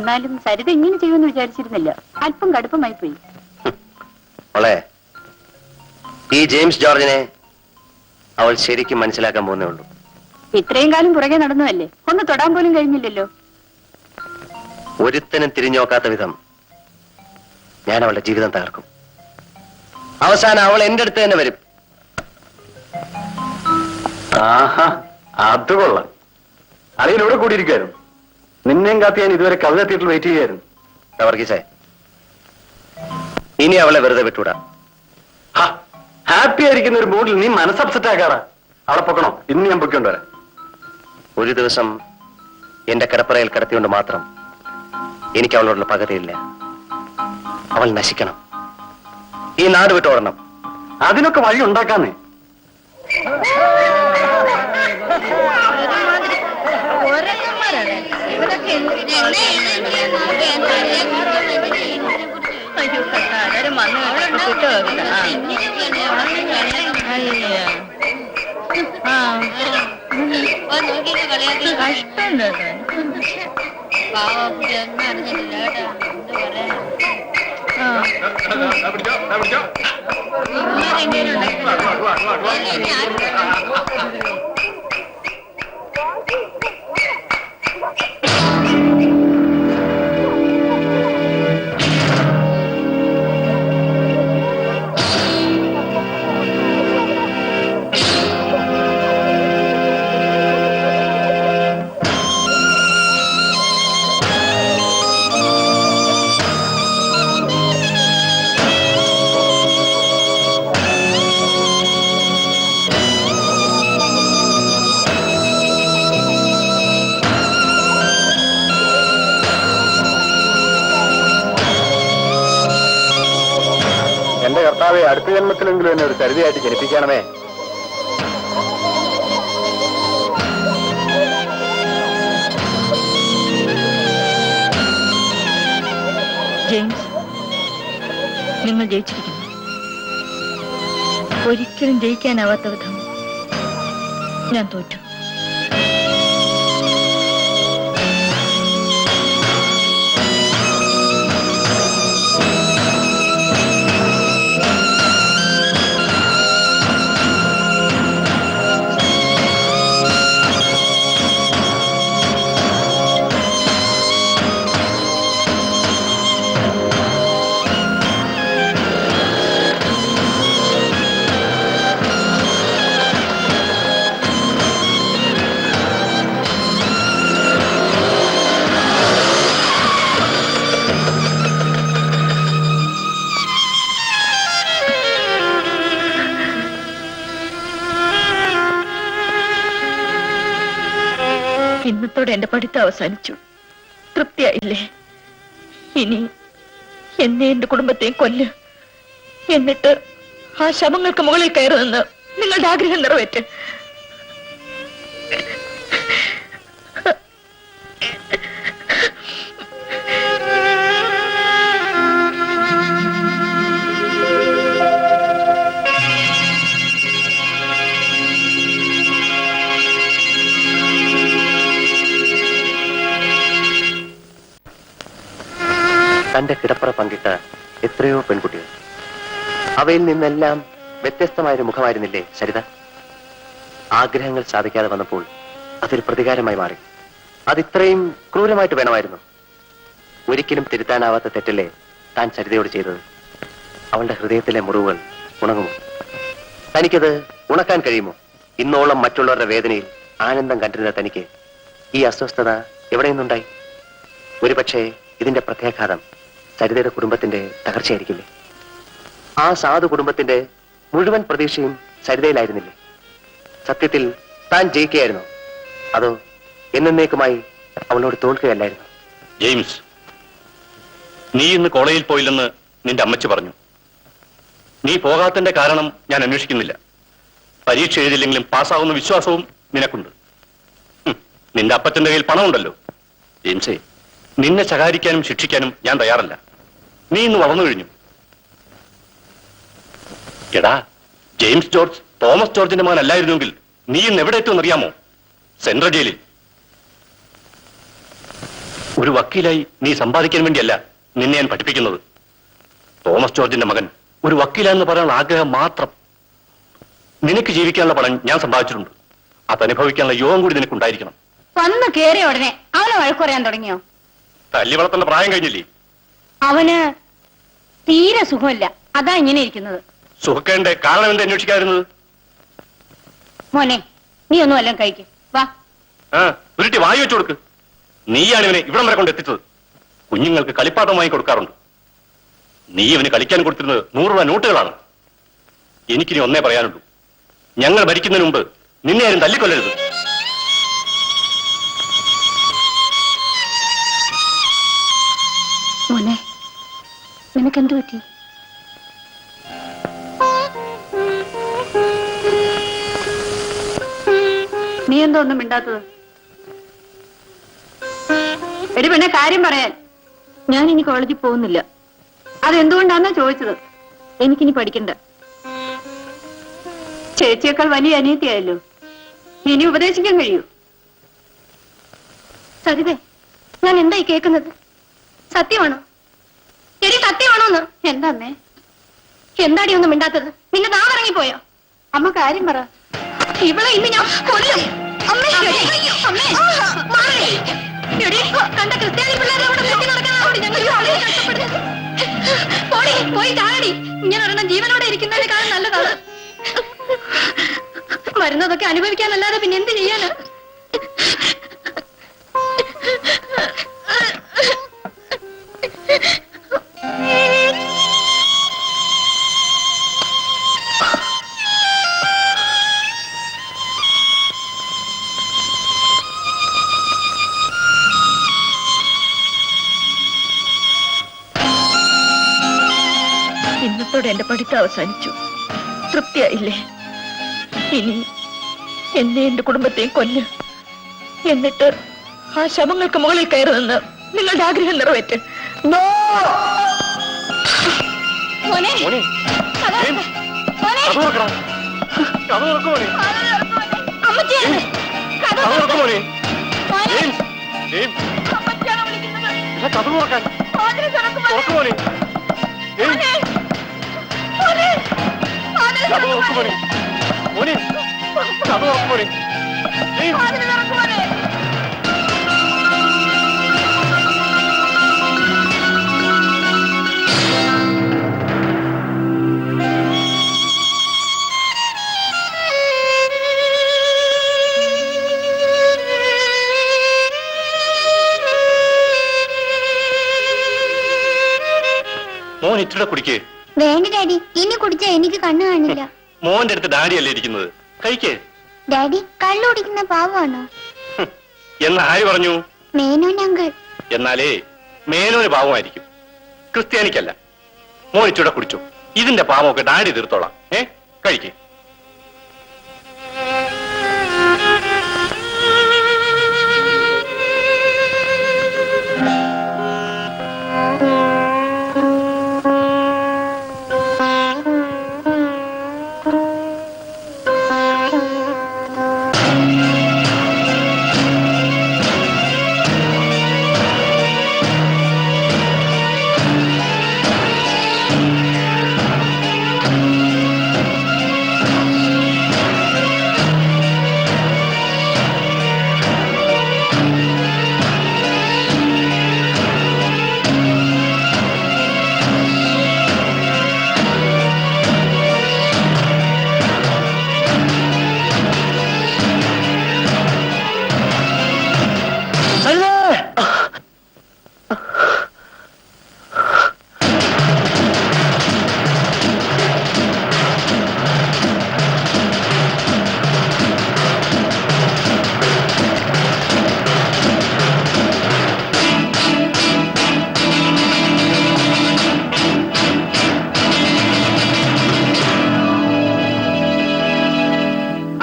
എന്നാലും സരിത ഇങ്ങനെ ചെയ്യുമെന്ന് വിചാരിച്ചിരുന്നില്ല. അല്പം കടുപ്പമായി പോയി. ഈ ജെയിംസ് ജോർജിനെ അവൾ ശരിക്കും മനസ്സിലാക്കാൻ പോകുന്നേ ഉള്ളൂ. ഇത്രയും കാലം പുറകെ നടന്നതല്ലേ, ഒന്ന് തൊടാൻ പോലും കഴിഞ്ഞില്ലല്ലോ. ഒരുത്തനും തിരിഞ്ഞോക്കാത്ത വിധം ഞാൻ അവളുടെ ജീവിതം തകർക്കും. അവസാനം അവൾ എന്റെ അടുത്ത് തന്നെ വരും. ആഹാ, അത് കൊള്ളാം. അളിയനോട് കൂടിയിരിക്കായിരുന്നു. നിന്നെയും കാത്തി ഞാൻ ഇതുവരെ കവിത തിയേറ്ററിൽ വെയിറ്റ് ചെയ്യായിരുന്നു. വർഗീസേ, ഇനി അവളെ വെറുതെ വിട്ടുവിടാം. ഹാപ്പി ആയിരിക്കുന്ന ഒരു മൂഡിൽ നീ മനസ്സ് അപ്സെറ്റ് ആക്കാറാ. അവളെ പൊക്കണോ? ഇന്ന് ഞാൻ പൊക്കൊണ്ടുവരാം. ഒരു ദിവസം എന്റെ കിടപ്പറയിൽ കിടത്തിക്കൊണ്ട് മാത്രം എനിക്ക് അവളോടുള്ള പകതയില്ല. അവൾ നശിക്കണം, ഈ നാട് വിട്ടോടണം. അതിനൊക്കെ വഴി ഉണ്ടാക്കാന്നേ. എന്റെ കർത്താവെ, അടുത്ത ജന്മത്തിലെങ്കിലും എന്നെ ഒരു സരിതയായിട്ട് ജനിപ്പിക്കണമേ. ജെയിംസ്, നിങ്ങൾ ജയിച്ചിരിക്കുന്നു. ഒരിക്കലും ജയിക്കാനാവാത്ത വിധം ഞാൻ തോറ്റു. ഇന്നത്തോടെ എന്റെ പഠിത്തം അവസാനിച്ചു. തൃപ്തിയായില്ലേ? ഇനി എന്നെ എന്റെ കുടുംബത്തെയും കൊല്ല്. എന്നിട്ട് ആ ശവങ്ങൾക്ക് മുകളിൽ കയറി നിന്ന് നിങ്ങളുടെ ആഗ്രഹം നിറവേറ്റ്. തന്റെ കിടപ്പറ പങ്കിട്ട എത്രയോ പെൺകുട്ടികൾ, അവയിൽ നിന്നെല്ലാം വ്യത്യസ്തമായൊരു മുഖമായിരുന്നില്ലേ സരിത? ആഗ്രഹങ്ങൾ സാധിക്കാതെ വന്നപ്പോൾ അതൊരു പ്രതികാരമായി മാറി. അതിത്രയും ക്രൂരമായിട്ട് വേണമായിരുന്നു? ഒരിക്കലും തിരുത്താനാവാത്ത തെറ്റല്ലേ താൻ സരിതയോട് ചെയ്തത്? അവളുടെ ഹൃദയത്തിലെ മുറിവുകൾ ഉണങ്ങുമോ? തനിക്കത് ഉണക്കാൻ കഴിയുമോ? ഇന്നോളം മറ്റുള്ളവരുടെ വേദനയിൽ ആനന്ദം കണ്ടിരുന്ന തനിക്ക് ഈ അസ്വസ്ഥത എവിടെ നിന്നുണ്ടായി? ഒരുപക്ഷെ ഇതിന്റെ പ്രത്യാഘാതം സരിതയുടെ കുടുംബത്തിന്റെ തകർച്ചയായിരിക്കില്ലേ? ആ സാധു കുടുംബത്തിന്റെ മുഴുവൻ പ്രതീക്ഷയും സരിതയിലായിരുന്നില്ലേ? സത്യത്തിൽ താൻ ജയിക്കുകയായിരുന്നു, അതോ എന്നേക്കുമായി അവളോട് തോൽക്കുകയല്ലായിരുന്നു? ജെയിംസ്, നീ ഇന്ന് കോളേജിൽ പോയില്ലെന്ന് നിന്റെ അമ്മച്ചി പറഞ്ഞു. നീ പോകാത്തതിന്റെ കാരണം ഞാൻ അന്വേഷിക്കുന്നില്ല. പരീക്ഷ എഴുതില്ലെങ്കിലും പാസ്സാവുന്ന വിശ്വാസവും നിനക്കുണ്ട്. നിന്റെ അപ്പച്ചന്റെ കയ്യിൽ പണമുണ്ടല്ലോ. ജെയിംസേ, നിന്നെ ശകാരിക്കാനും ശിക്ഷിക്കാനും ഞാൻ തയ്യാറല്ല. നീ ഇന്ന് വളർന്നു കഴിഞ്ഞു. എടാ, ജെയിംസ് ജോർജ് തോമസ് ജോർജിന്റെ മകൻ അല്ലായിരുന്നെങ്കിൽ നീ ഇന്ന് എവിടെ എത്തുമെന്നറിയാമോ? സെൻട്രൽ ജയിലിൽ. ഒരു വക്കീലായി നീ സമ്പാദിക്കാൻ വേണ്ടിയല്ല നിന്നെ ഞാൻ പഠിപ്പിക്കുന്നത്. തോമസ് ജോർജിന്റെ മകൻ ഒരു വക്കീലാണെന്ന് പറയാനുള്ള ആഗ്രഹം മാത്രം. നിനക്ക് ജീവിക്കാനുള്ള പണം ഞാൻ സമ്പാദിച്ചിട്ടുണ്ട്. അതനുഭവിക്കാനുള്ള യോഗം കൂടി നിനക്കുണ്ടായിരിക്കണം. വന്ന് കേറിയ ഉടനെ അവനെ വഴക്ക് പറയാൻ തുടങ്ങിയോ? തല്ലി വളർത്തേണ്ട പ്രായം കഴിഞ്ഞില്ലേ? അവന് തീരെ സുഖമില്ല, അതാ ഇങ്ങനെ ഇരിക്കുന്നത്. സുഖക്കേണ്ട കാരണം എന്താ അന്വേഷിക്കാതിരുന്നത്? മോനെ, നീ ഒന്നും എല്ലാം കഴിക്കും. വാ. ഉരുട്ടി വായു വെച്ചു കൊടുക്ക്. നീയാണ് ഇവനെ ഇവിടം വരെ കൊണ്ട് എത്തിച്ചത്. കുഞ്ഞുങ്ങൾക്ക് കളിപ്പാട്ടം വാങ്ങി കൊടുക്കാറുണ്ട്. നീ ഇവന് കളിക്കാൻ കൊടുത്തിരുന്നത് 100 രൂപ നോട്ടുകളാണ്. എനിക്കിനി ഒന്നേ പറയാനുള്ളൂ, ഞങ്ങൾ ഭരിക്കുന്നതിന് മുമ്പ് നിന്നെ ആരും തല്ലിക്കൊല്ലരുത്. മോനെ, നിനക്കെന്ത് പറ്റി? നീ എന്തോ ഒന്നും മിണ്ടാത്തത്? എടി പെണ്ണെ, കാര്യം പറയാൻ. ഞാൻ ഇനി കോളേജിൽ പോകുന്നില്ല. അതെന്തുകൊണ്ടാന്നാ ചോദിച്ചത്? എനിക്കിനി പഠിക്കണ്ട. ചേച്ചിയേക്കാൾ വലിയ അനിയത്തിയായല്ലോ, ഇനി ഉപദേശിക്കാൻ കഴിയൂ? സരിതേ, ഞാൻ എന്തായി കേൾക്കുന്നത്? സത്യമാണോ? ശരി, സത്യമാണോന്ന്? എന്താന്നേ? എന്താടി ഒന്നും മിണ്ടാത്തത്? നിന്റെ നാ ഇറങ്ങിപ്പോയോ? അമ്മ കാര്യം പറ. ഇവളെ ഇന്ന് ഞാൻ കൊല്ലും. അമ്മേ, അമ്മേ, മാറി. എടീ, കണ്ട ക്രിസ്ത്യാനി പിള്ളേരെ അവിടെ വെട്ടി നടക്കാനാണ് ഞങ്ങൾ വളരെ കഷ്ടപ്പെടുന്നത്. പോടി, പോയി ചാടി. ഇങ്ങനെ ഒരെണ്ണം ജീവനോടെ ഇരിക്കുന്നതിനേക്കാൾ നല്ലതാണ്. വരുന്നതൊക്കെ അനുഭവിക്കാനല്ലാതെ പിന്നെ എന്ത് ചെയ്യാന്? ഇന്നത്തോടെ എന്റെ പഠിത്തം അവസാനിച്ചു. തൃപ്തിയായില്ലേ? ഇനി എന്നെ എന്റെ കുടുംബത്തെയും കൊല്ല്. എന്നിട്ട് ആ ശവങ്ങൾക്ക് മുകളിൽ കയറി നിന്ന് നിങ്ങളുടെ ആഗ്രഹം നിറവേറ്റ്. മോനെ, മോൻ ഇച്ചിരി കുടിക്കേ. വേണ്ട ഡാഡി, ഇനി കുടിച്ചാ എനിക്ക് കണ്ണു കാണില്ല. മോന്റെ അടുത്ത് ഡാഡിയല്ലേ ഇരിക്കുന്നത്, കഴിക്കേ. ഡാഡി കള്ളു കുടിക്കുന്ന പാവാണോ? എന്ന് ആര് പറഞ്ഞു? മേനോൻ അങ്കിൾ. എന്നാലേ മേനോന് പാവമായിരിക്കും, ക്രിസ്ത്യാനിക്കല്ല. മോൻ ഇച്ചിരി കുടിച്ചു. ഇതിന്റെ പാവമൊക്കെ ഡാഡി തീർത്തോളാം. കഴിക്കേ.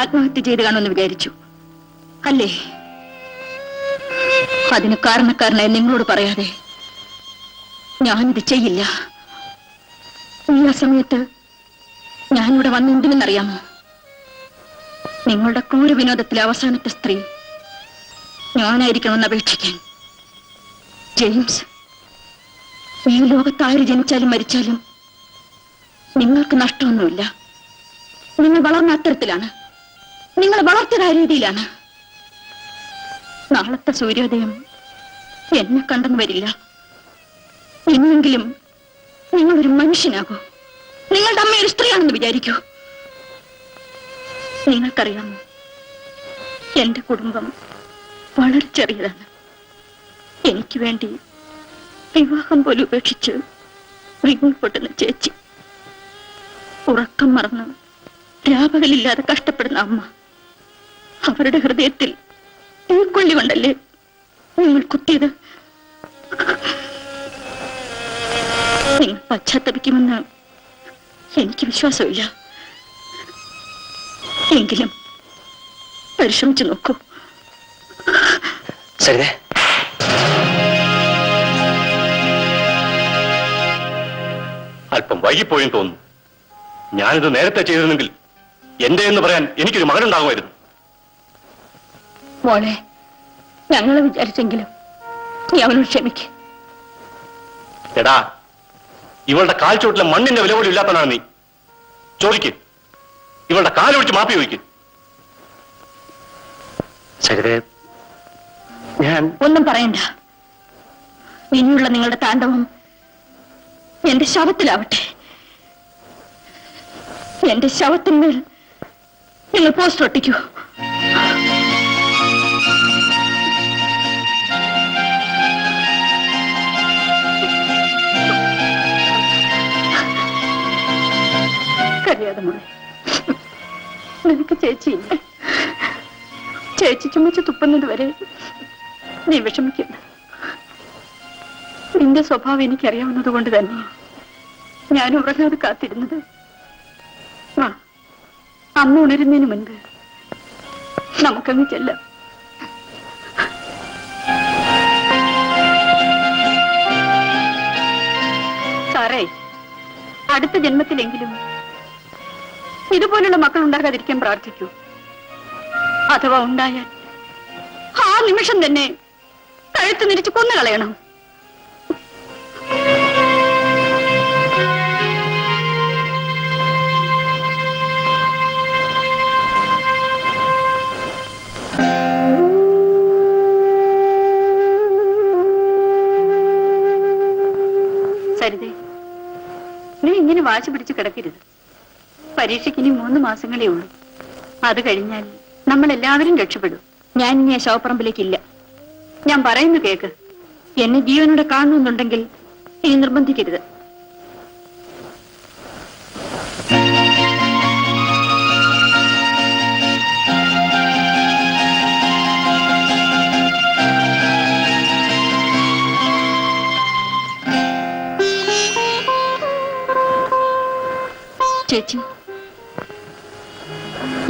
ആത്മഹത്യ ചെയ്ത് കാണുമെന്ന് വിചാരിച്ചു അല്ലേ? അതിന് കാരണക്കാരനായി നിങ്ങളോട് പറയാതെ ഞാനിത് ചെയ്യില്ല. ഈ ആ സമയത്ത് ഞാനിവിടെ വന്നെന്തിനെന്നറിയാമോ? നിങ്ങളുടെ ക്രൂര വിനോദത്തിലെ അവസാനത്തെ സ്ത്രീ ഞാനായിരിക്കണമെന്ന് അപേക്ഷിക്കാൻ. ജെയിംസ്, ഈ ലോകത്ത് ആര് ജനിച്ചാലും മരിച്ചാലും നിങ്ങൾക്ക് നഷ്ടമൊന്നുമില്ല. നിങ്ങൾ വളർന്ന അത്തരത്തിലാണ്, നിങ്ങൾ വളർത്തിയ രീതിയിലാണ്. നാളത്തെ സൂര്യോദയം എന്നെ കണ്ടെന്ന് വരില്ല. എന്നെങ്കിലും നിങ്ങളൊരു മനുഷ്യനാകൂ. നിങ്ങളുടെ അമ്മ ഒരു സ്ത്രീയാണെന്ന് വിചാരിക്കൂ. നിങ്ങൾക്കറിയാമോ, എന്റെ കുടുംബം വളരെ ചെറിയതാണ്. എനിക്ക് വേണ്ടി വിവാഹം പോലും ഉപേക്ഷിച്ച് വിങ്ങൾപ്പൊട്ടുന്ന ചേച്ചി, ഉറക്കം മറന്ന് രാപകലില്ലാതെ കഷ്ടപ്പെടുന്ന അമ്മ, അവരുടെ ഹൃദയത്തിൽ തീക്കൊള്ളി കൊണ്ടല്ലേ നിങ്ങൾ കുത്തിയത്? നിങ്ങൾ പശ്ചാത്തപിക്കുമെന്ന് എനിക്ക് വിശ്വാസമില്ല. എങ്കിലും പരിശ്രമിച്ചു നോക്കൂ. സരിതേ, അല്പം വൈകിപ്പോയെന്ന് തോന്നുന്നു. ഞാനിത് നേരത്തെ ചെയ്തിരുന്നെങ്കിൽ എന്റെ എന്ന് പറയാൻ എനിക്കൊരു മകനുണ്ടാകുമായിരുന്നു. മോളെ, ഞങ്ങളെ വിചാരിച്ചെങ്കിലും നീ അവനോട് ക്ഷമിക്ക്. എടാ, ഇവളുടെ കാൽ ചുവട്ടിലെ മണ്ണിന്റെ വില പോലും ഇല്ലാത്തതാണ് നീ. ചോദിക്ക്, ഇവളുടെ കാലൊഴിച്ച് മാപ്പി ചോദിക്ക്. സരിതേ, ഞാൻ ഒന്നും പറയണ്ട. ഇനിയുള്ള നിങ്ങളുടെ താണ്ഡവം എന്റെ ശവത്തിലാവട്ടെ. എന്റെ ശവത്തിന്മേൽ നിങ്ങൾ പോസ്റ്റർ ഒട്ടിക്കൂ. കരയാതെ മോളെ, നിനക്ക് ചേച്ചിയില്ല. ചേച്ചി ചുമച്ച് തുപ്പുന്നത് വരെ നീ വിഷമിക്കണ്ട. നിന്റെ സ്വഭാവം എനിക്കറിയാവുന്നത് കൊണ്ട് തന്നെയാണ് ഞാൻ ഉറങ്ങാതെ കാത്തിരുന്നത്. ആ, അമ്മ ഉണരുന്നതിന് മുൻപ് നമുക്കങ്ങ് ചെല്ലാം. സാറേ, അടുത്ത ജന്മത്തിലെങ്കിലും ഇതുപോലുള്ള മക്കൾ ഉണ്ടാകാതിരിക്കാൻ പ്രാർത്ഥിക്കൂ. അഥവാ ഉണ്ടായാൽ ആ നിമിഷം തന്നെ കഴുത്ത് നിരിച്ച് കൊന്നുകളയണം. സരിതേ, നീ ഇങ്ങനെ വാശി പിടിച്ച് കിടക്കരുത്. പരീക്ഷയ്ക്ക് ഇനി 3 മാസങ്ങളേ ഉള്ളൂ. അത് കഴിഞ്ഞാൽ നമ്മൾ എല്ലാവരും രക്ഷപ്പെടും. ഞാൻ ഇനി ആ ശവപ്പറമ്പിലേക്കില്ല. ഞാൻ പറയുന്നു കേക്ക്. എന്നെ ജീവനോടെ കാണണമെന്നുണ്ടെങ്കിൽ ഇനി നിർബന്ധിക്കരുത്. ചേച്ചി,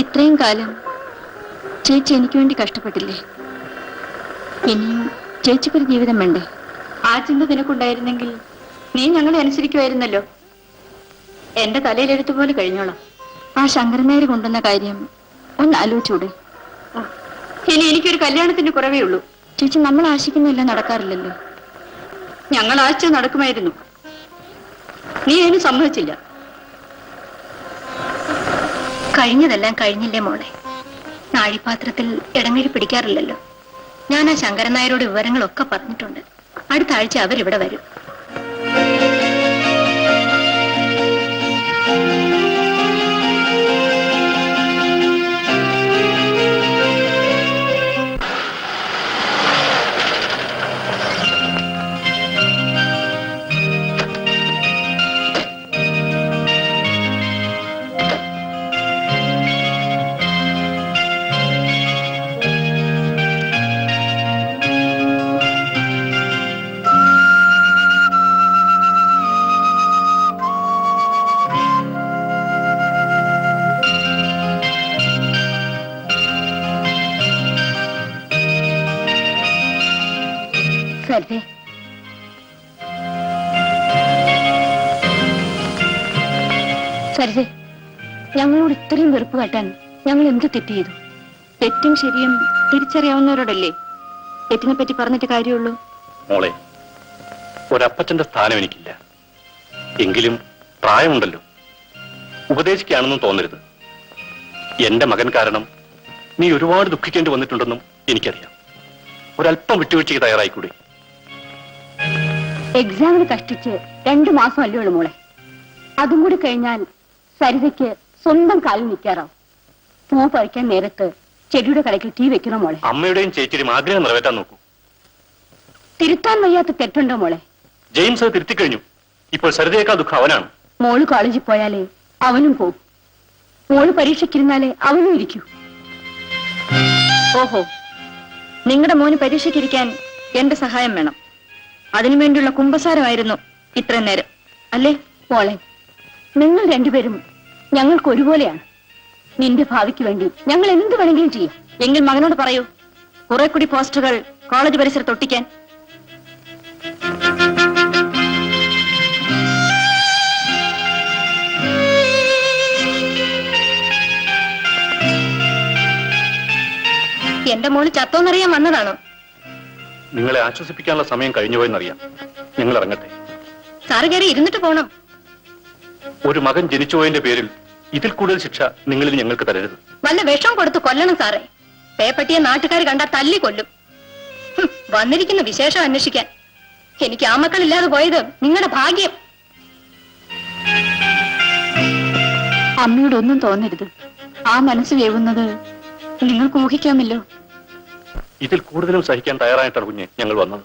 ഇത്രയും കാലം ചേച്ചി എനിക്ക് വേണ്ടി കഷ്ടപ്പെട്ടില്ലേ? ഇനിയും ചേച്ചിക്കൊരു ജീവിതം വേണ്ടേ? ആ ചിന്ത നിനക്കുണ്ടായിരുന്നെങ്കിൽ നീ ഞങ്ങളെ അനുസരിക്കുമായിരുന്നല്ലോ. എന്റെ തലയിലെടുത്തുപോലെ കഴിഞ്ഞോളാം. ആ ശങ്കരനേര് കൊണ്ടുവന്ന കാര്യം ഒന്ന് ആലോചിച്ചൂടെ? ഇനി എനിക്കൊരു കല്യാണത്തിന്റെ കുറവേ ഉള്ളൂ. ചേച്ചി, നമ്മൾ ആശിക്കുന്നതെല്ലാം നടക്കാറില്ലല്ലോ. ഞങ്ങൾ ആശിച്ചത് നടക്കുമായിരുന്നു. നീ അതിന് സമ്മതിച്ചില്ല. കഴിഞ്ഞതെല്ലാം കഴിഞ്ഞില്ലേ മോളെ? നാഴിപാത്രത്തിൽ ഇടങ്ങഴി പിടിക്കാറില്ലല്ലോ. ഞാൻ ആ ശങ്കരൻ നായരോട് വിവരങ്ങളൊക്കെ പറഞ്ഞിട്ടുണ്ട്. അടുത്ത ആഴ്ച അവരിവിടെ വരും. സരിതേ, സരിതേ, ഞങ്ങളോട് ഇത്രയും വെറുപ്പ് കാട്ടാൻ ഞങ്ങൾ എന്ത് തെറ്റ് ചെയ്തു? തെറ്റും ശരിയും തിരിച്ചറിയാവുന്നവരോടല്ലേ തെറ്റിനെ പറ്റി പറഞ്ഞിട്ട് കാര്യമുള്ളൂ. മോളെ, ഒരപ്പച്ചന്റെ സ്ഥാനം എനിക്കില്ല. എങ്കിലും പ്രായമുണ്ടല്ലോ, ഉപദേശിക്കുകയാണെന്നും തോന്നരുത്. എന്റെ മകൻ കാരണം നീ ഒരുപാട് ദുഃഖിക്കേണ്ടി വന്നിട്ടുണ്ടെന്നും എനിക്കറിയാം. ഒരല്പം വിട്ടുവീഴ്ചയ്ക്ക് തയ്യാറായിക്കൂടി? എക്സാമിന് കഷ്ടിച്ച് 2 മാസം അല്ലേ ഉള്ളു മോളെ. അതും കൂടി കഴിഞ്ഞാൽ സരിതയ്ക്ക് സ്വന്തം കാലിൽ നിൽക്കാറാവും. പൂ പറിക്കാൻ നേരത്ത് ചെടിയുടെ കടയ്ക്ക് തീ വെക്കണോ മോളെ? അമ്മയുടെയും ചേച്ചിയുടെയും ആഗ്രഹം നിറവേറ്റാൻ നോക്കൂ. തിരുത്താൻ വയ്യാത്ത തെറ്റുണ്ടോ മോളെ? ജെയിംസ് അത് തിരുത്തിക്കഴിഞ്ഞു. ഇപ്പോൾ സരിതയേക്കാൾ ദുഃഖം അവനാണ്. മോള് കോളേജിൽ പോയാലേ അവനും പോകും. മോള് പരീക്ഷയ്ക്കിരുന്നാലേ അവനും ഇരിക്കൂ. ഓഹോ, നിങ്ങളുടെ മോന് പരീക്ഷയ്ക്കിരിക്കാൻ എന്റെ സഹായം വേണം. അതിനുവേണ്ടിയുള്ള കുമ്പസാരമായിരുന്നു ഇത്രയും നേരം, അല്ലേ? മോളെ, നിങ്ങൾ രണ്ടുപേരും ഞങ്ങൾക്ക് ഒരുപോലെയാണ്. നിന്റെ ഭാവിക്ക് വേണ്ടി ഞങ്ങൾ എന്ത് വേണമെങ്കിലും ചെയ്യും. എങ്കിൽ മകനോട് പറയൂ, കുറെ കൂടി പോസ്റ്ററുകൾ കോളേജ് പരിസരത്ത് ഒട്ടിക്കാൻ. എന്റെ മോള് ചത്തോന്നറിയാൻ വന്നതാണോ? നിങ്ങളെ ആശ്വസിപ്പിക്കാനുള്ള സമയം കഴിഞ്ഞുപോയെന്നറിയാം. ഞങ്ങൾ ഇറങ്ങട്ടെ. സാറ് കയറി ഇരുന്നിട്ട് പോണം. ഒരു മകൻ ജനിച്ചുപോയതിന്റെ പേരിൽ ഇതിൽ കൂടുതൽ ശിക്ഷ നിങ്ങളിൽ ഞങ്ങൾക്ക് തരരുത്. വല്ല വിഷം കൊടുത്ത് കൊല്ലണം സാറേ. പേപ്പട്ടിയെ നാട്ടുകാർ കണ്ടാ തല്ലി കൊല്ലും. വന്നിരിക്കുന്ന വിശേഷം അന്വേഷിക്കാൻ. എനിക്ക് ആ മക്കളില്ലാതെ പോയത് നിങ്ങളുടെ ഭാഗ്യം. അമ്മയോടൊന്നും തോന്നരുത്. ആ മനസ്സ് വേവുന്നത് നിങ്ങൾക്ക് ഊഹിക്കാമല്ലോ. ഇതിൽ കൂടുതലും സഹിക്കാൻ തയ്യാറായിട്ടാണ് കുഞ്ഞ് ഞങ്ങൾ വന്നത്.